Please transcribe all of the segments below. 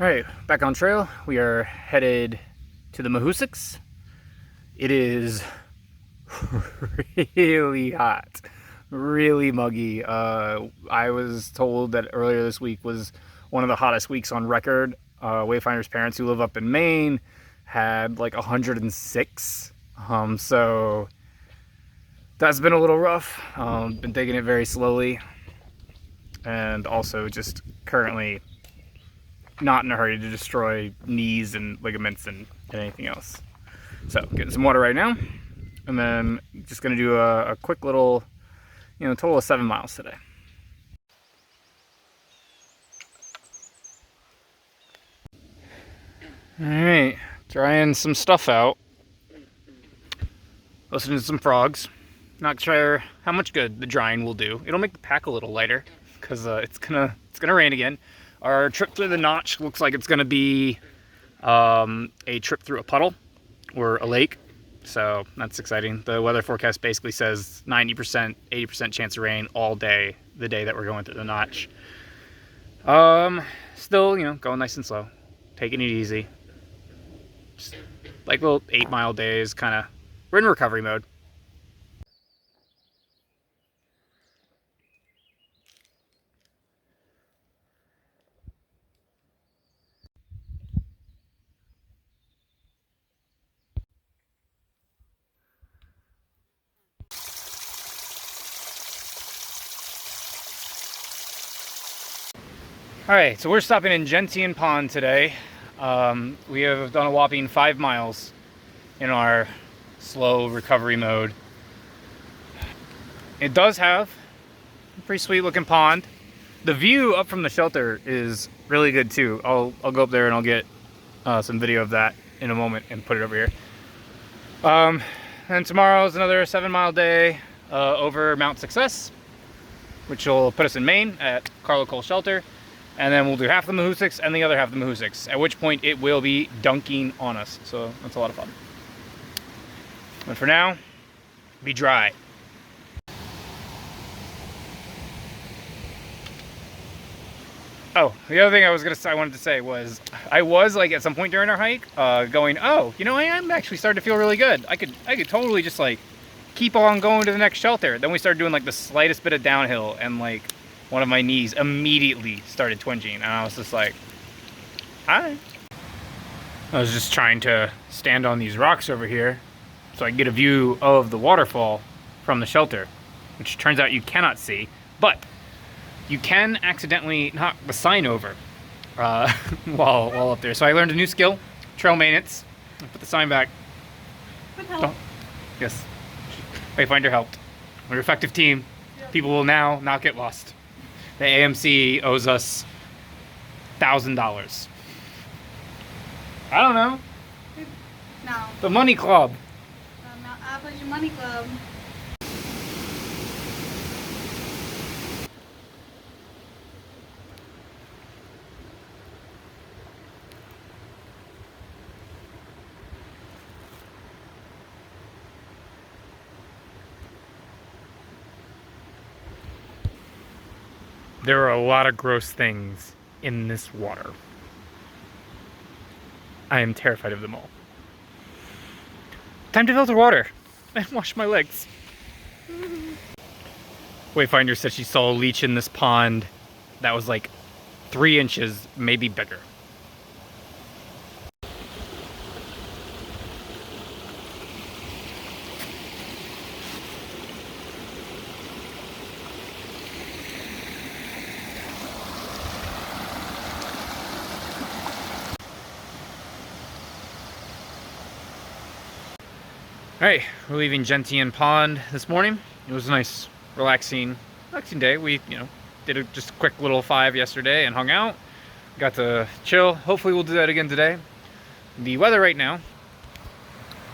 All right, back on trail. We are headed to the Mahoosucs. It is really hot, really muggy. I was told that earlier this week was one of the hottest weeks on record. Wayfinder's parents, who live up in Maine, had like 106. So that's been a little rough. Been taking it very slowly, and also just currently not in a hurry to destroy knees and ligaments and anything else. So getting some water right now, and then just gonna do a quick little, total of 7 miles today. All right, drying some stuff out, listening to some frogs. Not sure how much good the drying will do. It'll make the pack a little lighter because it's gonna rain again. Our trip through the notch looks like it's gonna be a trip through a puddle or a lake, so that's exciting. The weather forecast basically says 90%, 80% chance of rain all day, the day that we're going through the notch. Still, going nice and slow, taking it easy. Just like little 8-mile days, we're in recovery mode. All right, so we're stopping in Gentian Pond today. We have done a whopping 5 miles in our slow recovery mode. It does have a pretty sweet looking pond. The view up from the shelter is really good too. I'll go up there and I'll get some video of that in a moment and put it over here. And tomorrow is another 7-mile day over Mount Success, which will put us in Maine at Carlo Cole Shelter. And then we'll do half the Mahoosucs and the other half the Mahoosucs, at which point it will be dunking on us. So that's a lot of fun. But for now, be dry. Oh, the other thing I wanted to say was, I was like at some point during our hike, going, oh, I'm actually starting to feel really good. I could totally just like keep on going to the next shelter. Then we started doing like the slightest bit of downhill, and like one of my knees immediately started twinging, and I was just like, hi. I was just trying to stand on these rocks over here so I can get a view of the waterfall from the shelter, which turns out you cannot see, but you can accidentally knock the sign over while up there. So I learned a new skill, trail maintenance. I put the sign back. Good help. Yes, Wayfinder helped. We're an effective team. Yep. People will now not get lost. The AMC owes us $1,000. I don't know. No. The Money Club. Appalachian Money Club. There are a lot of gross things in this water. I am terrified of them all. Time to filter water and wash my legs. Wayfinder said she saw a leech in this pond that was like 3 inches, maybe bigger. Alright, we're leaving Gentian Pond this morning. It was a nice, relaxing day. We, did just a quick little 5 yesterday and hung out. Got to chill. Hopefully we'll do that again today. The weather right now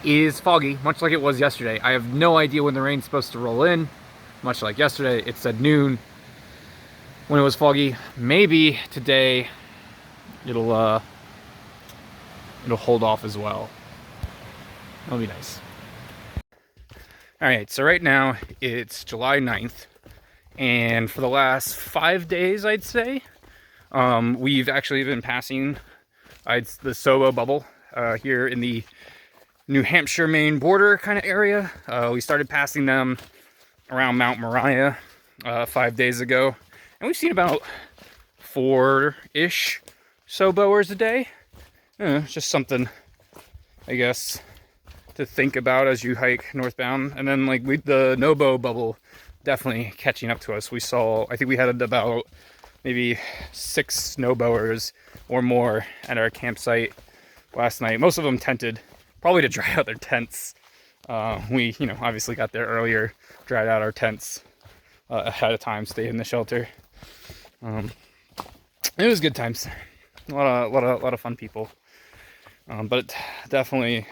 is foggy, much like it was yesterday. I have no idea when the rain's supposed to roll in. Much like yesterday, it said noon when it was foggy. Maybe today it'll hold off as well. That'll be nice. Alright, so right now it's July 9th, and for the last 5 days, I'd say, We've actually been passing the Sobo bubble here in the New Hampshire, Maine border kind of area. We started passing them around Mount Moriah 5 days ago, and we've seen about 4-ish Soboers a day. Just something, I guess, to think about as you hike northbound. And then like the Nobo bubble definitely catching up to us. I think we had about maybe 6 snowboers or more at our campsite last night. Most of them tented, probably to dry out their tents. We, obviously got there earlier, dried out our tents ahead of time, stayed in the shelter. It was good times. A lot of fun people. But definitely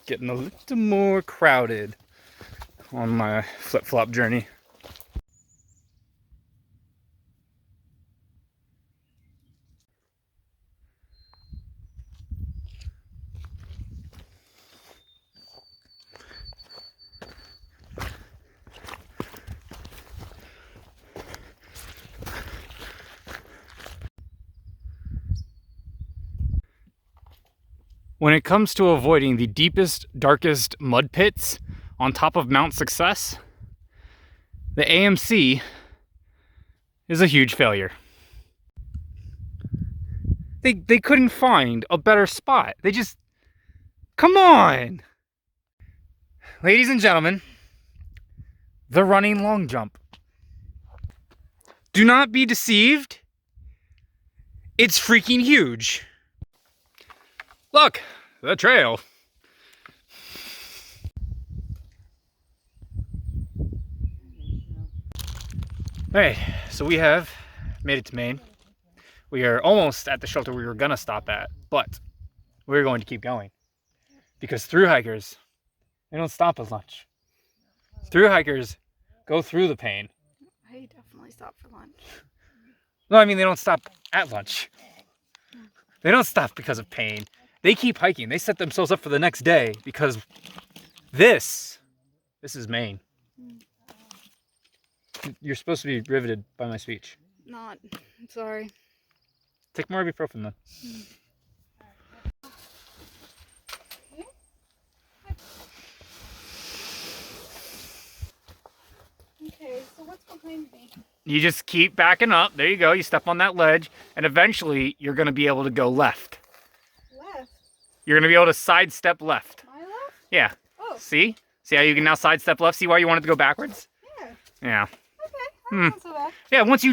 getting a little more crowded on my flip-flop journey. When it comes to avoiding the deepest, darkest mud pits on top of Mount Success, the AMC is a huge failure. They couldn't find a better spot. Come on! Ladies and gentlemen, the running long jump. Do not be deceived. It's freaking huge. Look, the trail. Alright, so we have made it to Maine. We are almost at the shelter we were gonna stop at, but we're going to keep going. Because thru hikers, they don't stop at lunch. Thru hikers go through the pain. I definitely stopped for lunch. No, I mean they don't stop at lunch. They don't stop because of pain. They keep hiking. They set themselves up for the next day because this is Maine. You're supposed to be riveted by my speech. Not. I'm sorry. Take more ibuprofen then. Okay, so what's behind me? You just keep backing up. There you go. You step on that ledge, and eventually you're going to be able to go left. Left? You're going to be able to sidestep left. My left? Yeah. Oh. See? See how you can now sidestep left? See why you wanted to go backwards? Yeah. Yeah. Okay. That's not so bad. Yeah, once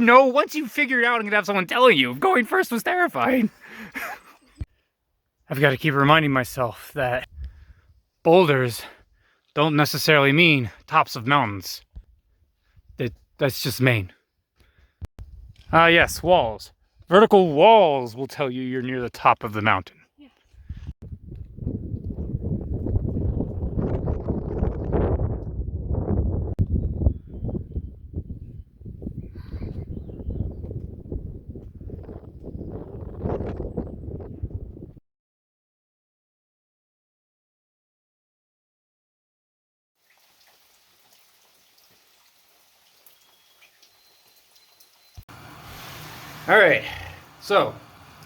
you figure it out and can have someone telling you, going first was terrifying. I've got to keep reminding myself that boulders don't necessarily mean tops of mountains. That's just Maine. Yes, walls. Vertical walls will tell you you're near the top of the mountain. Yeah. Alright, so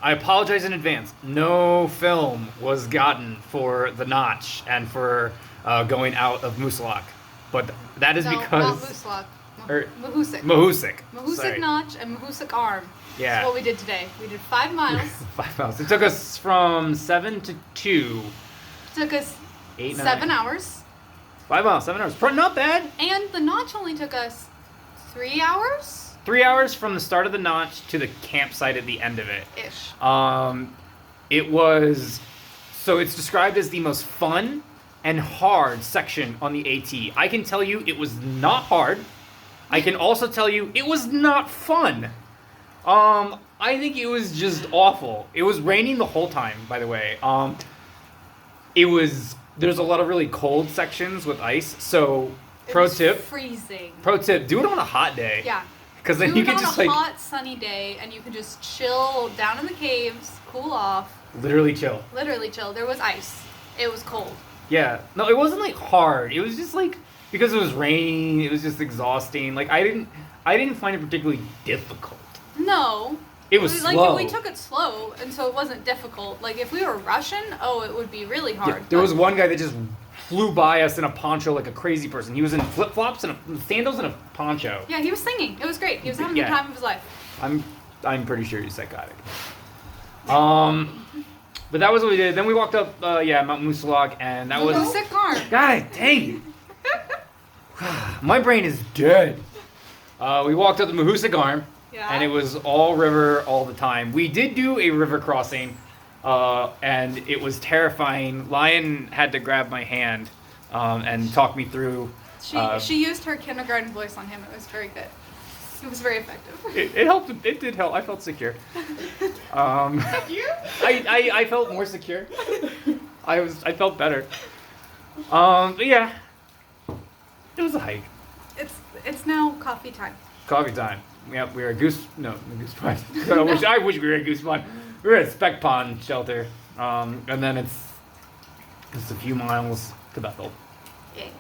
I apologize in advance. No film was gotten for the notch and for going out of Mahoosuc. But that is because... Not Mahoosuc. Mahoosuc. Mahoosuc. Mahoosuc notch and Mahoosuc arm. Yeah. That's what we did today. We did 5 miles. 5 miles. It took us from 7 to 2. It took us 8, 9. 7 hours. 5 miles, 7 hours. Not bad. And the notch only took us 3 hours? 3 hours from the start of the notch to the campsite at the end of it. Ish. It was... So it's described as the most fun and hard section on the AT. I can tell you it was not hard. I can also tell you it was not fun. I think it was just awful. It was raining the whole time, by the way. There's a lot of really cold sections with ice, so Freezing. Pro tip, do it on a hot day. Yeah. Because then do you it can on just a hot, sunny day, and you can just chill down in the caves, cool off. literally chill. Literally chill. There was ice. It was cold. Yeah. No, it wasn't like hard. It was just like, because it was raining, it was just exhausting. Like I didn't find it particularly difficult. No. It was like slow. we took it slow, and so it wasn't difficult. Like if we were rushing, it would be really hard. There was one guy that just flew by us in a poncho like a crazy person. He was in flip flops and sandals and a poncho. Yeah, he was singing. It was great. He was having the time of his life. I'm pretty sure he's psychotic. But that was what we did. Then we walked up, Mount Mahoosuc, and that was. Sick arm. God dang it! My brain is dead. We walked up the Mahoosuc Arm. Yeah. And it was all river all the time. We did do a river crossing, and it was terrifying. Lion had to grab my hand and talk me through. She used her kindergarten voice on him. It was very good. It was very effective. It helped. It did help. I felt secure. Secure? I felt more secure. I felt better. But yeah, it was a hike. It's now coffee time. Coffee time. Yep, we were at Goose Pond. I wish we were at Goose Pond. We were at Speck Pond shelter. And then it's just a few miles to Bethel. Yay.